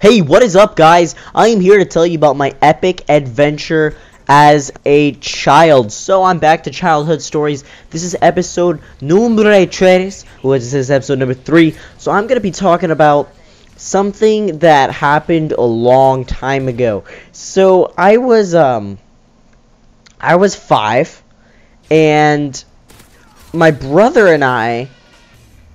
Hey, what is up, guys? I am here to tell you about my epic adventure as a child. So I'm back to childhood stories. This is episode numero 3, which is episode number 3. So I'm going to be talking about something that happened a long time ago. So I was 5, and my brother and I,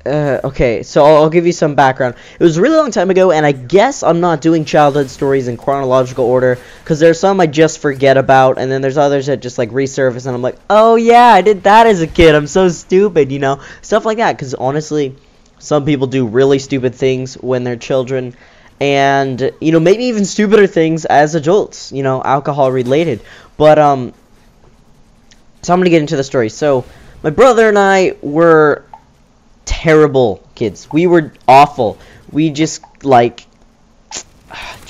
okay, so I'll give you some background. It was a really long time ago, and I guess I'm not doing childhood stories in chronological order, because there's some I just forget about, and then there's others that just, like, resurface, and I'm like, oh, yeah, I did that as a kid, I'm so stupid, you know, stuff like that, because honestly, some people do really stupid things when they're children, and, you know, maybe even stupider things as adults, you know, alcohol-related, but, so I'm gonna get into the story. So, my brother and I were terrible kids. We were awful. We just, like,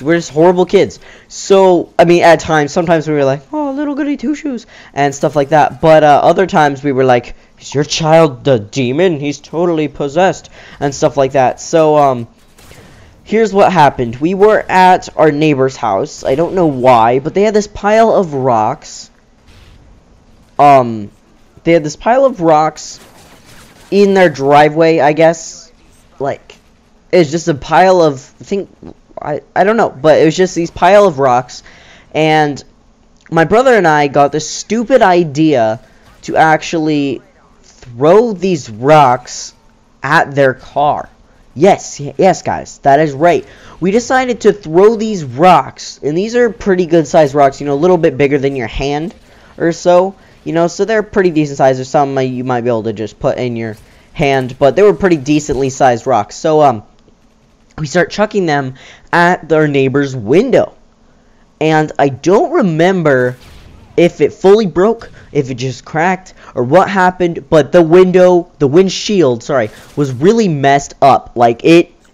we're just horrible kids. So, I mean, at times, sometimes we were like, oh, little goody two-shoes, and stuff like that. But, other times we were like, is your child the demon? He's totally possessed, and stuff like that. So, here's what happened. We were at our neighbor's house. I don't know why, but they had this pile of rocks. They had this pile of rocks in their driveway, I guess. Like, it's just a pile of, I don't know, but it was just these pile of rocks, and my brother and I got this stupid idea to actually throw these rocks at their car. Yes, guys, that is right. We decided to throw these rocks, and these are pretty good sized rocks, you know, a little bit bigger than your hand or so. You know, so they're pretty decent size. There's some you might be able to just put in your hand, but they were pretty decently sized rocks. So, we start chucking them at their neighbor's window. And I don't remember if it fully broke, if it just cracked, or what happened, but the windshield, sorry, was really messed up. Like,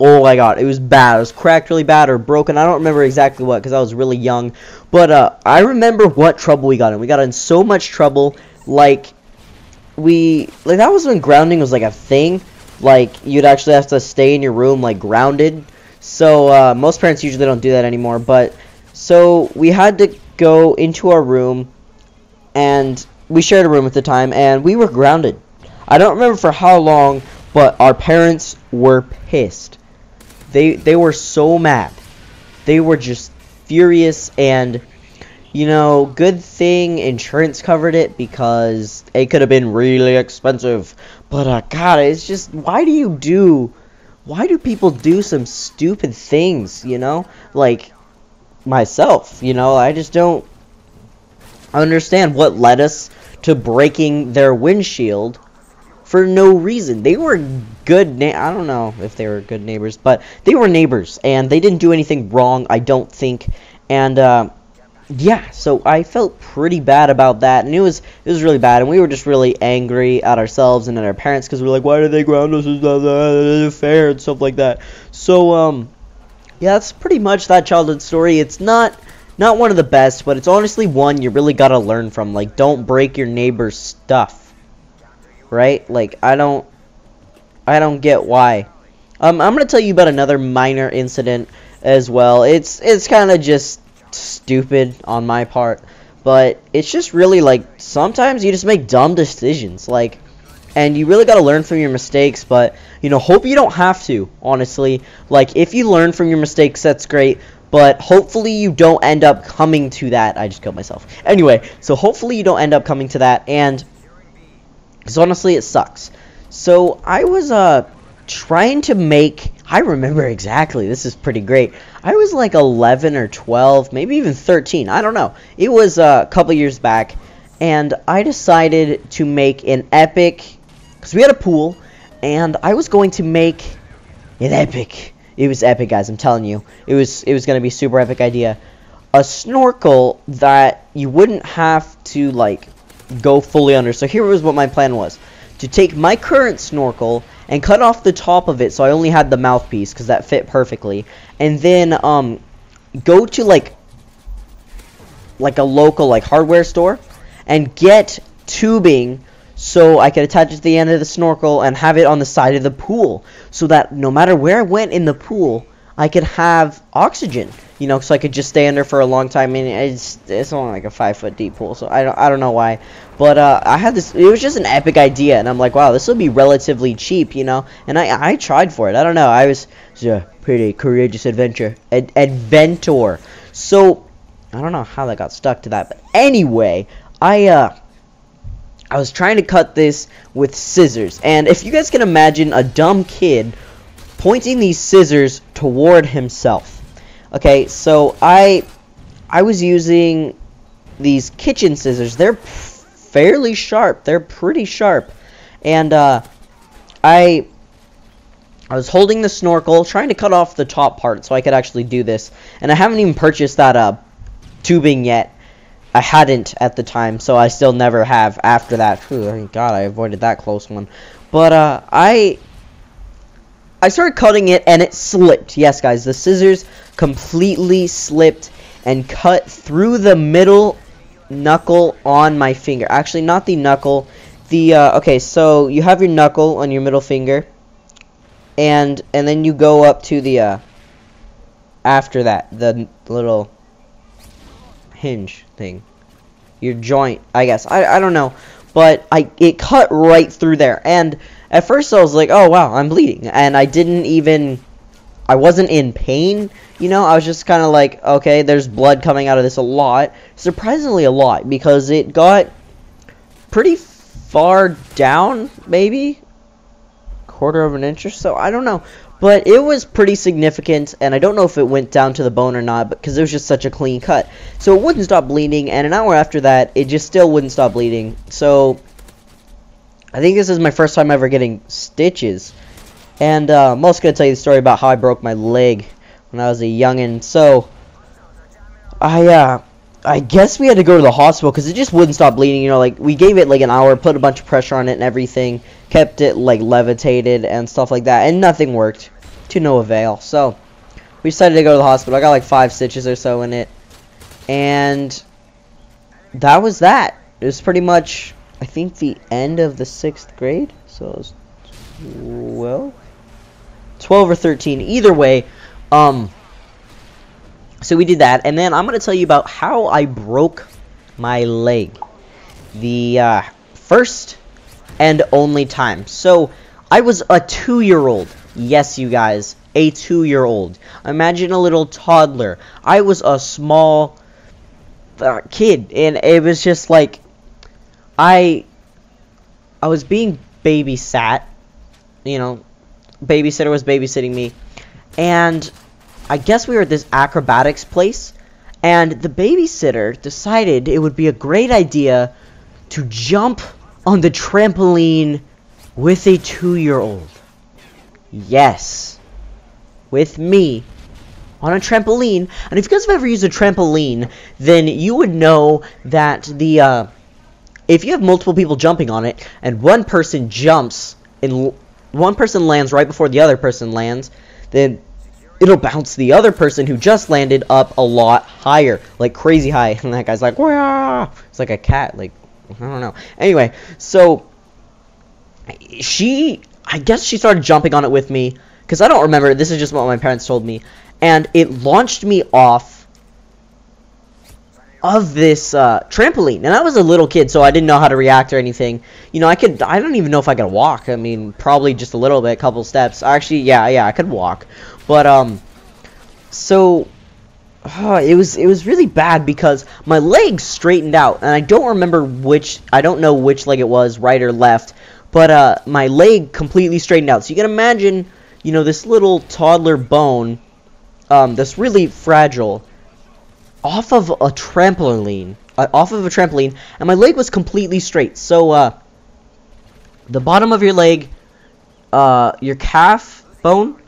oh my god, it was bad. It was cracked really bad or broken. I don't remember exactly what, because I was really young. But, I remember what trouble we got in. We got in so much trouble, like, that was when grounding was, like, a thing. Like, you'd actually have to stay in your room, like, grounded. So, most parents usually don't do that anymore. But, so, we had to go into our room, and we shared a room at the time, and we were grounded. I don't remember for how long, but our parents were pissed. They were so mad. They were just furious, and, you know, good thing insurance covered it, because it could have been really expensive. But, God, it's just, why do people do some stupid things, you know? Like, myself, you know, I just don't understand what led us to breaking their windshield for no reason. They were good I don't know if they were good neighbors, but they were neighbors, and they didn't do anything wrong, I don't think. And yeah, so I felt pretty bad about that, and it was really bad, and we were just really angry at ourselves and at our parents, because we were like, why did they ground us? It's not fair, and stuff like that. So yeah, that's pretty much that childhood story. It's not one of the best, but it's honestly one you really gotta learn from. Like, don't break your neighbor's stuff. Right? Like, I don't get why. I'm gonna tell you about another minor incident as well. It's kind of just stupid on my part, but it's just really, like, sometimes you just make dumb decisions, like, and you really gotta learn from your mistakes. But, you know, hope you don't have to, honestly. Like, if you learn from your mistakes, that's great, but hopefully you don't end up coming to that. I just killed myself. Anyway, so hopefully you don't end up coming to that, and because honestly, it sucks. So, I was, trying to make, I remember exactly, this is pretty great. I was like 11 or 12, maybe even 13, I don't know. It was a couple years back, and I decided to make an epic, because we had a pool, and I was going to make an epic. It was epic, guys, I'm telling you. It was going to be a super epic idea. A snorkel that you wouldn't have to, like, go fully under. So here was what my plan was: to take my current snorkel and cut off the top of it, so I only had the mouthpiece, because that fit perfectly, and then go to like a local, like, hardware store and get tubing so I could attach it to the end of the snorkel and have it on the side of the pool, so that no matter where I went in the pool, I could have oxygen, you know, so I could just stay under for a long time. And it's only like a 5-foot deep pool, so I don't know why. But I had this. It was just an epic idea, and I'm like, wow, this will be relatively cheap, you know. And I tried for it. I don't know. It was a pretty courageous adventure. Adventure. So I don't know how that got stuck to that, but anyway, I was trying to cut this with scissors, and if you guys can imagine a dumb kid pointing these scissors toward himself. Okay, so I was using these kitchen scissors. They're fairly sharp. They're pretty sharp. And I was holding the snorkel, trying to cut off the top part so I could actually do this. And I haven't even purchased that tubing yet. I hadn't at the time, so I still never have after that. Whew, thank God I avoided that close one. But I started cutting it, and it slipped. Yes, guys, the scissors completely slipped and cut through the middle knuckle on my finger. Actually, not the knuckle. Okay, so you have your knuckle on your middle finger, and then you go up to the after that, the little hinge thing, your joint, I guess. I don't know, but it cut right through there. And at first I was like, oh wow, I'm bleeding, and I wasn't in pain, you know. I was just kind of like, okay, there's blood coming out of this a lot, surprisingly a lot, because it got pretty far down, maybe quarter of an inch or so, I don't know. But it was pretty significant, and I don't know if it went down to the bone or not, because it was just such a clean cut. So it wouldn't stop bleeding, and an hour after that, it just still wouldn't stop bleeding. So I think this is my first time ever getting stitches. And I'm also going to tell you the story about how I broke my leg when I was a youngin'. So I guess we had to go to the hospital because it just wouldn't stop bleeding. You know, like, we gave it like an hour, put a bunch of pressure on it and everything, kept it like levitated and stuff like that, and nothing worked, to no avail. So we decided to go to the hospital. I got like 5 stitches or so in it, and that was that. It was pretty much, I think, the end of the 6th grade. So it was 12 or 13. Either way, so we did that, and then I'm going to tell you about how I broke my leg. The first and only time. So I was a 2-year-old. Yes, you guys, a 2-year-old. Imagine a little toddler. I was a small kid, and it was just like I was being babysat. You know, babysitter was babysitting me, and I guess we were at this acrobatics place, and the babysitter decided it would be a great idea to jump on the trampoline with a 2-year-old. Yes, with me on a trampoline. And if you guys have ever used a trampoline, then you would know that if you have multiple people jumping on it, and one person jumps and one person lands right before the other person lands, then it'll bounce the other person who just landed up a lot higher, like crazy high. And that guy's like, wow, it's like a cat, like, I don't know. Anyway, so I guess she started jumping on it with me, because I don't remember, this is just what my parents told me, and it launched me off of this trampoline. And I was a little kid, so I didn't know how to react or anything. You know, I don't even know if I could walk. I mean, probably just a little bit, a couple steps. Actually, yeah, I could walk. But so it was really bad because my leg straightened out, and I don't know which leg it was, right or left, but my leg completely straightened out. So you can imagine, you know, this little toddler bone, that's really fragile, off of a trampoline, and my leg was completely straight. So the bottom of your leg, your calf bone,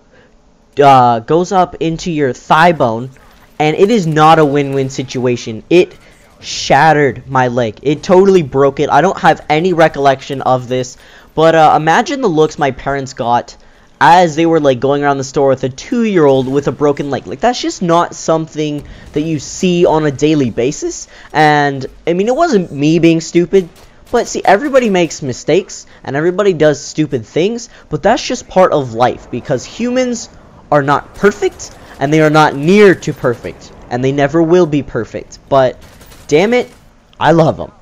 goes up into your thigh bone, and it is not a win-win situation. It shattered my leg. It totally broke it. I don't have any recollection of this, but imagine the looks my parents got as they were like going around the store with a 2-year-old with a broken leg. Like, that's just not something that you see on a daily basis. And I mean, it wasn't me being stupid, but see, everybody makes mistakes and everybody does stupid things, but that's just part of life, because humans are not perfect, and they are not near to perfect, and they never will be perfect, but damn it, I love them.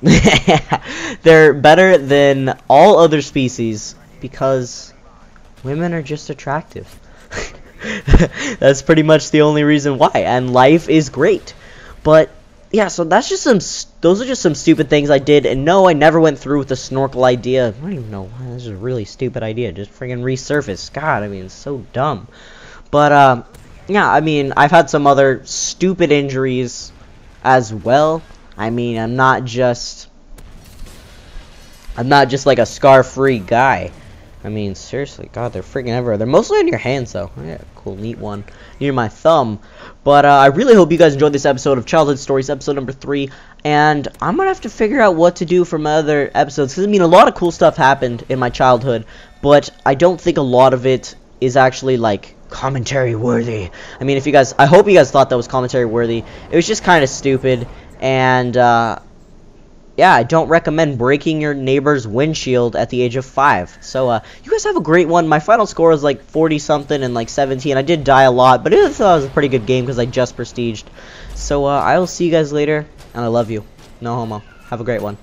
They're better than all other species because women are just attractive. That's pretty much the only reason why, and life is great. But yeah, so that's just those are just some stupid things I did, and no, I never went through with the snorkel idea. I don't even know why. This is a really stupid idea. Just friggin' resurface. God, I mean, it's so dumb. But yeah, I mean, I've had some other stupid injuries as well. I mean, I'm not just like a scar-free guy. I mean, seriously, God, they're freaking everywhere. They're mostly on your hands, though. Yeah, cool, neat one near my thumb. But I really hope you guys enjoyed this episode of Childhood Stories, episode number 3. And I'm gonna have to figure out what to do for my other episodes, because I mean, a lot of cool stuff happened in my childhood, but I don't think a lot of it is actually like commentary worthy. I mean, I hope you guys thought that was commentary worthy. It was just kind of stupid, and yeah, I don't recommend breaking your neighbor's windshield at the age of 5. So, you guys have a great one. My final score was like 40-something and like 17. I did die a lot, but it was a pretty good game because I just prestiged. So, I will see you guys later, and I love you. No homo. Have a great one.